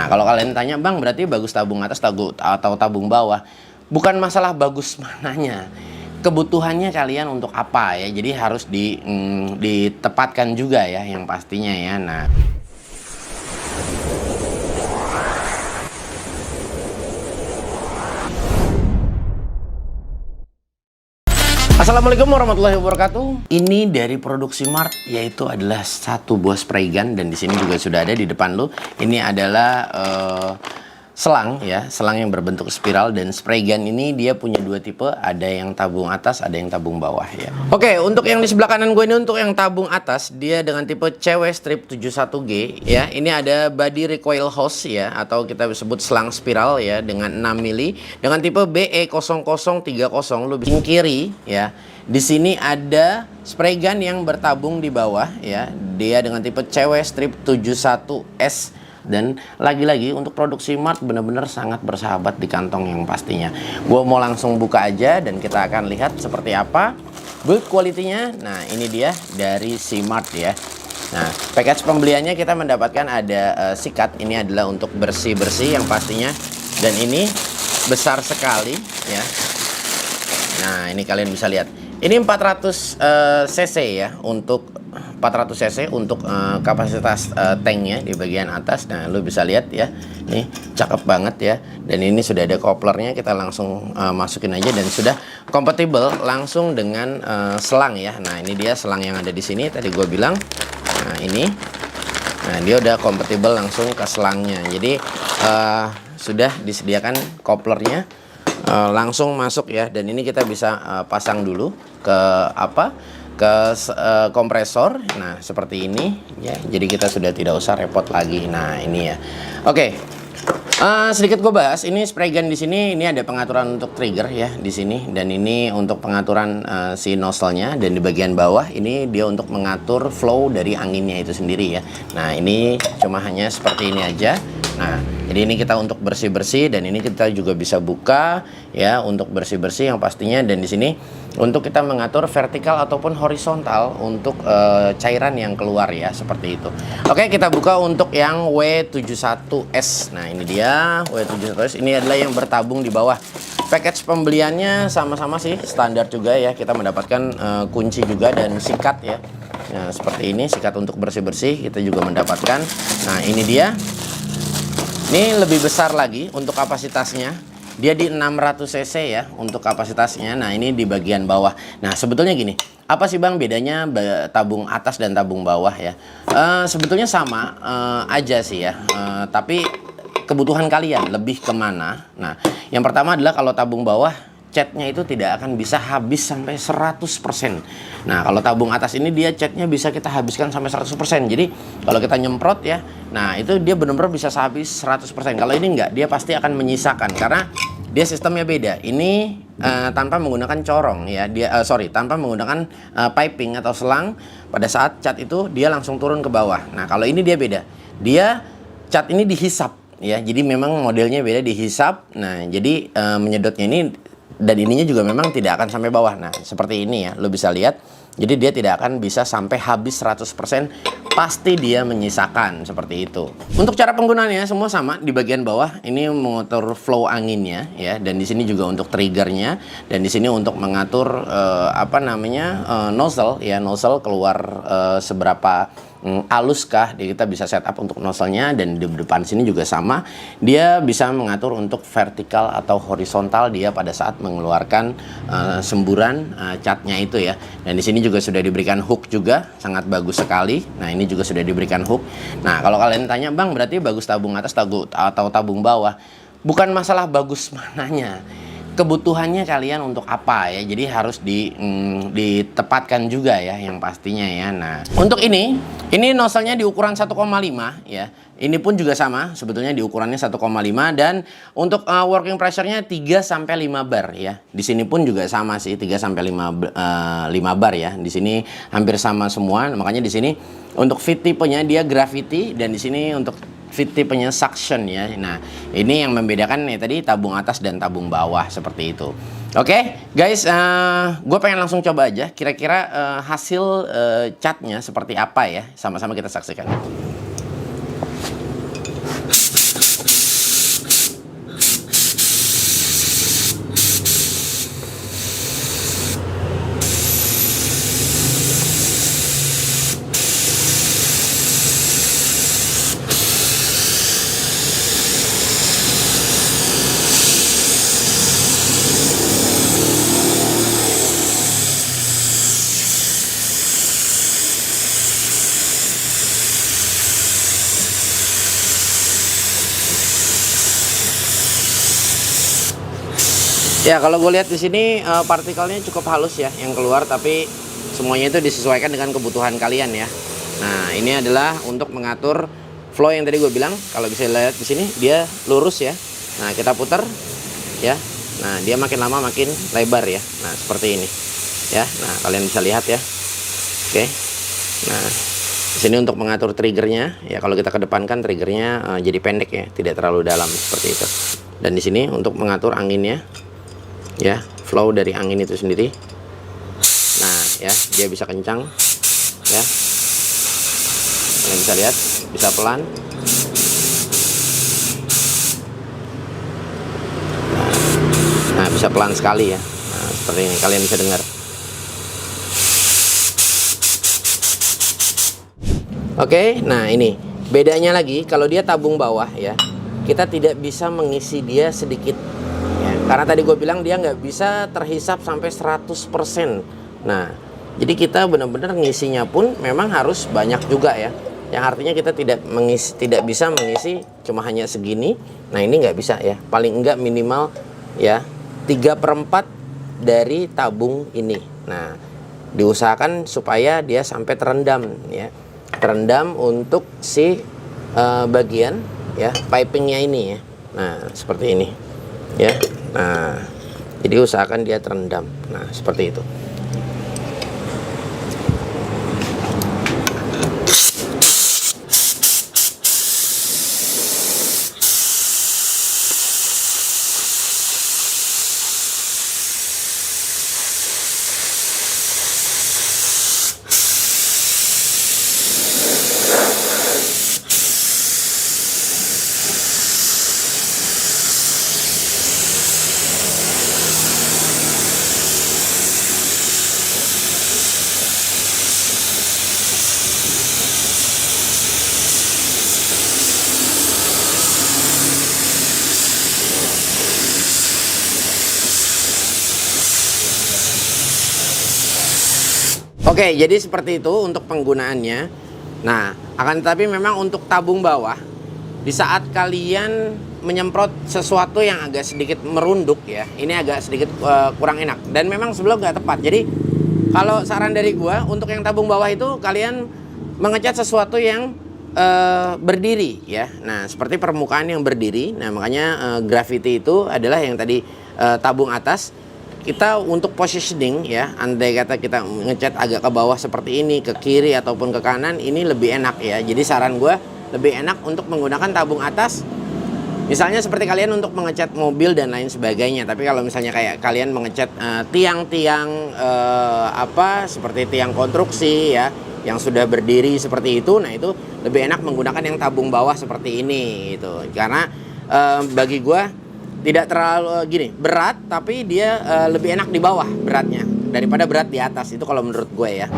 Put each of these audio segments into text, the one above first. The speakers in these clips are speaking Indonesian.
Nah, kalau kalian tanya, Bang, berarti bagus tabung atas atau tabung bawah? Bukan masalah bagus mananya, kebutuhannya kalian untuk apa ya. Jadi harus ditepatkan juga ya yang pastinya ya. Nah, Assalamualaikum warahmatullahi wabarakatuh. Ini dari produk Simart, yaitu adalah satu buah spray gun, dan di sini juga sudah ada di depan lo. Ini adalah selang ya, selang yang berbentuk spiral, dan spray gun ini dia punya dua tipe, ada yang tabung atas, ada yang tabung bawah ya. Oke, untuk yang di sebelah kanan gue ini untuk yang tabung atas, dia dengan tipe CW strip 71G ya. Ini ada body recoil hose ya, atau kita sebut selang spiral ya, dengan 6 mili dengan tipe BE0030. Lu bisa kiri ya. Di sini ada spray gun yang bertabung di bawah ya. Dia dengan tipe CW strip 71S. Dan lagi-lagi untuk produk Simart benar-benar sangat bersahabat di kantong yang pastinya. Gue mau langsung buka aja dan kita akan lihat seperti apa build quality-nya. Nah, ini dia dari Simart ya. Nah, package pembeliannya kita mendapatkan ada sikat. Ini adalah untuk bersih-bersih yang pastinya. Dan ini besar sekali ya. Nah, ini kalian bisa lihat. Ini 400 cc ya, untuk 400 cc untuk kapasitas tanknya di bagian atas. Nah, lu bisa lihat ya, nih cakep banget ya. Dan ini sudah ada koplernya, kita langsung masukin aja dan sudah kompatibel langsung dengan selang ya. Nah, ini dia selang yang ada di sini tadi gue bilang. Nah, ini, nah dia udah kompatibel langsung ke selangnya. Jadi sudah disediakan koplernya. Langsung masuk ya, dan ini kita bisa pasang dulu ke kompresor. Nah, seperti ini ya, jadi kita sudah tidak usah repot lagi. Nah, ini ya. Oke, sedikit gue bahas ini spray gun. Di sini ini ada pengaturan untuk trigger ya di sini, dan ini untuk pengaturan si nozzle-nya, dan di bagian bawah ini dia untuk mengatur flow dari anginnya itu sendiri ya. Nah, ini cuma hanya seperti ini aja. Nah, jadi ini kita untuk bersih-bersih, dan ini kita juga bisa buka ya untuk bersih-bersih yang pastinya. Dan di sini untuk kita mengatur vertikal ataupun horizontal untuk cairan yang keluar ya, seperti itu. Oke, kita buka untuk yang W71S. Nah, ini dia W71S. Ini adalah yang bertabung di bawah. Package pembeliannya sama-sama sih, standar juga ya. Kita mendapatkan kunci juga dan sikat ya. Nah, seperti ini sikat untuk bersih-bersih kita juga mendapatkan. Nah, ini dia. Ini lebih besar lagi untuk kapasitasnya. Dia di 600 cc ya untuk kapasitasnya. Nah, ini di bagian bawah. Nah, sebetulnya gini, apa sih Bang bedanya tabung atas dan tabung bawah ya? Sebetulnya sama aja sih ya. Tapi kebutuhan kalian lebih kemana? Nah, yang pertama adalah kalau tabung bawah, catnya itu tidak akan bisa habis sampai 100%. Nah, kalau tabung atas ini dia catnya bisa kita habiskan sampai 100%. Jadi kalau kita nyemprot ya, nah itu dia benar-benar bisa habis 100%. Kalau ini enggak, dia pasti akan menyisakan karena dia sistemnya beda. Ini tanpa menggunakan corong ya. Tanpa menggunakan piping atau selang. Pada saat cat itu dia langsung turun ke bawah. Nah, kalau ini dia beda. Dia cat ini dihisap ya. Jadi memang modelnya beda, dihisap. Nah, jadi menyedotnya ini dan ininya juga memang tidak akan sampai bawah. Nah, seperti ini ya, lo bisa lihat. Jadi dia tidak akan bisa sampai habis 100%, pasti dia menyisakan seperti itu. Untuk cara penggunaannya semua sama. Di bagian bawah ini mengatur flow anginnya ya, dan di sini juga untuk triggernya, dan di sini untuk mengatur nozzle ya, nozzle keluar seberapa aluskah kita bisa setup untuk nozzle-nya. Dan di depan sini juga sama, dia bisa mengatur untuk vertikal atau horizontal dia pada saat mengeluarkan semburan catnya itu ya. Dan di sini juga sudah diberikan hook juga, sangat bagus sekali. Nah, ini juga sudah diberikan hook. Nah, kalau kalian tanya, Bang, berarti bagus tabung atas atau tabung bawah? Bukan masalah bagus mananya, kebutuhannya kalian untuk apa ya. Jadi harus ditepatkan juga ya yang pastinya ya. Nah, untuk ini nozzle-nya di ukuran 1,5 ya. Ini pun juga sama, sebetulnya di ukurannya 1,5, dan untuk working pressure-nya 3 sampai 5 bar ya. Di sini pun juga sama sih, 3 sampai 5 bar ya. Di sini hampir sama semua. Makanya di sini untuk fit tipenya dia gravity, dan di sini untuk fit tipenya suction ya. Nah, ini yang membedakan nih tadi tabung atas dan tabung bawah seperti itu. Oke, guys, gue pengen langsung coba aja kira-kira hasil catnya seperti apa ya. Sama-sama kita saksikan. Ya, kalau gue lihat di sini partikelnya cukup halus ya yang keluar, tapi semuanya itu disesuaikan dengan kebutuhan kalian ya. Nah, ini adalah untuk mengatur flow yang tadi gue bilang. Kalau bisa lihat di sini dia lurus ya. Nah, kita putar ya. Nah, dia makin lama makin lebar ya. Nah, seperti ini ya. Nah, kalian bisa lihat ya. Oke. Nah, di sini untuk mengatur triggernya ya, kalau kita kedepankan triggernya jadi pendek ya, tidak terlalu dalam seperti itu. Dan di sini untuk mengatur anginnya ya, flow dari angin itu sendiri. Nah ya, dia bisa kencang ya, kalian bisa lihat, bisa pelan. Nah, bisa pelan sekali ya. Nah, seperti ini kalian bisa dengar. Oke, nah ini bedanya lagi, kalau dia tabung bawah ya, kita tidak bisa mengisi dia sedikit. Karena tadi gue bilang dia nggak bisa terhisap sampai 100%. Nah, jadi kita benar-benar ngisinya pun memang harus banyak juga ya. Yang artinya kita tidak bisa mengisi cuma hanya segini. Nah, ini nggak bisa ya. Paling enggak minimal ya 3/4 dari tabung ini. Nah, diusahakan supaya dia sampai terendam ya. Terendam untuk si bagian ya pipingnya ini ya. Nah, seperti ini ya. Nah, jadi usahakan dia terendam. Nah, seperti itu. Oke, jadi seperti itu untuk penggunaannya. Nah, akan tetapi memang untuk tabung bawah, di saat kalian menyemprot sesuatu yang agak sedikit merunduk ya, ini agak sedikit kurang enak. Dan memang sebelum nggak tepat. Jadi, kalau saran dari gua, untuk yang tabung bawah itu kalian mengecat sesuatu yang berdiri ya. Nah, seperti permukaan yang berdiri. Nah, makanya graffiti itu adalah yang tadi tabung atas. Kita untuk positioning ya, andai kata kita ngecat agak ke bawah seperti ini, ke kiri ataupun ke kanan, ini lebih enak ya. Jadi saran gue lebih enak untuk menggunakan tabung atas. Misalnya seperti kalian untuk mengecat mobil dan lain sebagainya. Tapi kalau misalnya kayak kalian mengecat tiang-tiang seperti tiang konstruksi ya, yang sudah berdiri seperti itu, nah itu lebih enak menggunakan yang tabung bawah seperti ini gitu. Karena bagi gue tidak terlalu berat, tapi dia lebih enak di bawah beratnya daripada berat di atas, itu kalau menurut gue ya.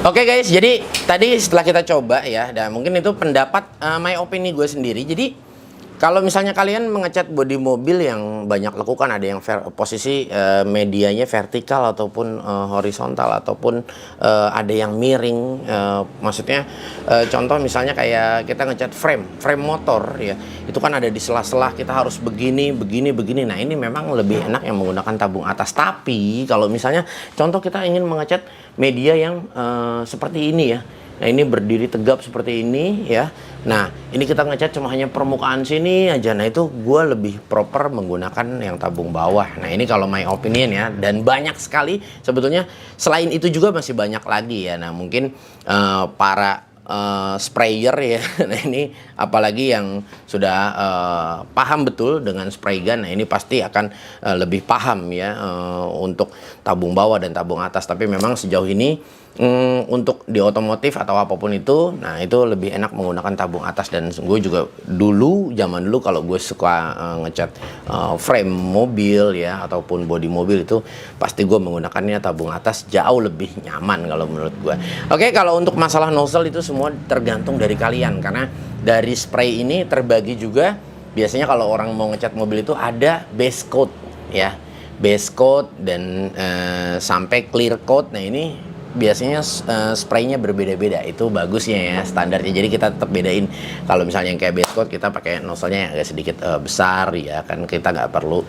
Oke guys, jadi tadi setelah kita coba ya, dan mungkin itu pendapat my opini gue sendiri. Jadi kalau misalnya kalian mengecat bodi mobil yang banyak lekukan, ada yang posisi medianya vertikal ataupun horizontal, ataupun ada yang miring, maksudnya contoh misalnya kayak kita ngecat frame motor ya, itu kan ada di sela-sela, kita harus begini. Nah, ini memang lebih enak yang menggunakan tabung atas. Tapi kalau misalnya contoh kita ingin mengecat media yang seperti ini ya, nah ini berdiri tegap seperti ini ya. Nah, ini kita ngecat cuma hanya permukaan sini aja. Nah, itu gue lebih proper menggunakan yang tabung bawah. Nah, ini kalau my opinion ya. Dan banyak sekali sebetulnya, selain itu juga masih banyak lagi ya. Nah, mungkin para sprayer ya. Nah, ini apalagi yang sudah paham betul dengan spray gun. Nah, ini pasti akan lebih paham ya untuk tabung bawah dan tabung atas. Tapi memang sejauh ini untuk di otomotif atau apapun itu, nah itu lebih enak menggunakan tabung atas. Dan gue juga zaman dulu kalau gue suka ngecat frame mobil ya ataupun bodi mobil, itu pasti gue menggunakannya tabung atas, jauh lebih nyaman kalau menurut gue. Oke, kalau untuk masalah nozzle itu semua tergantung dari kalian, karena dari spray ini terbagi juga. Biasanya kalau orang mau ngecat mobil itu ada base coat ya, base coat dan sampai clear coat. Nah, ini biasanya spraynya berbeda-beda, itu bagusnya ya standarnya. Jadi kita tetap bedain kalau misalnya yang kayak base coat kita pakai nozzle-nya yang agak sedikit besar ya kan, kita nggak perlu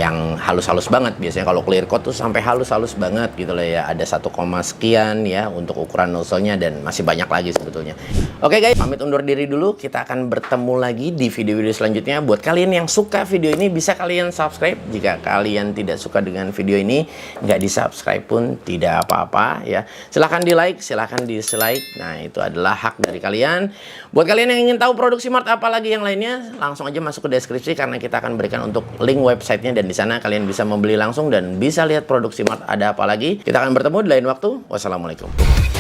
yang halus-halus banget. Biasanya kalau clear coat tuh sampai halus-halus banget gitu loh ya, ada 1, sekian ya untuk ukuran nozzle-nya, dan masih banyak lagi sebetulnya. Oke guys, pamit undur diri dulu, kita akan bertemu lagi di video-video selanjutnya. Buat kalian yang suka video ini bisa kalian subscribe, jika kalian tidak suka dengan video ini nggak di subscribe pun tidak apa-apa ya, silahkan di like, silahkan dislike. Nah itu adalah hak dari kalian. Buat kalian yang ingin tahu produk Simart apalagi yang lainnya, langsung aja masuk ke deskripsi karena kita akan berikan untuk link websitenya, dan di sana kalian bisa membeli langsung dan bisa lihat produk Simart ada apa lagi. Kita akan bertemu di lain waktu. Wassalamualaikum.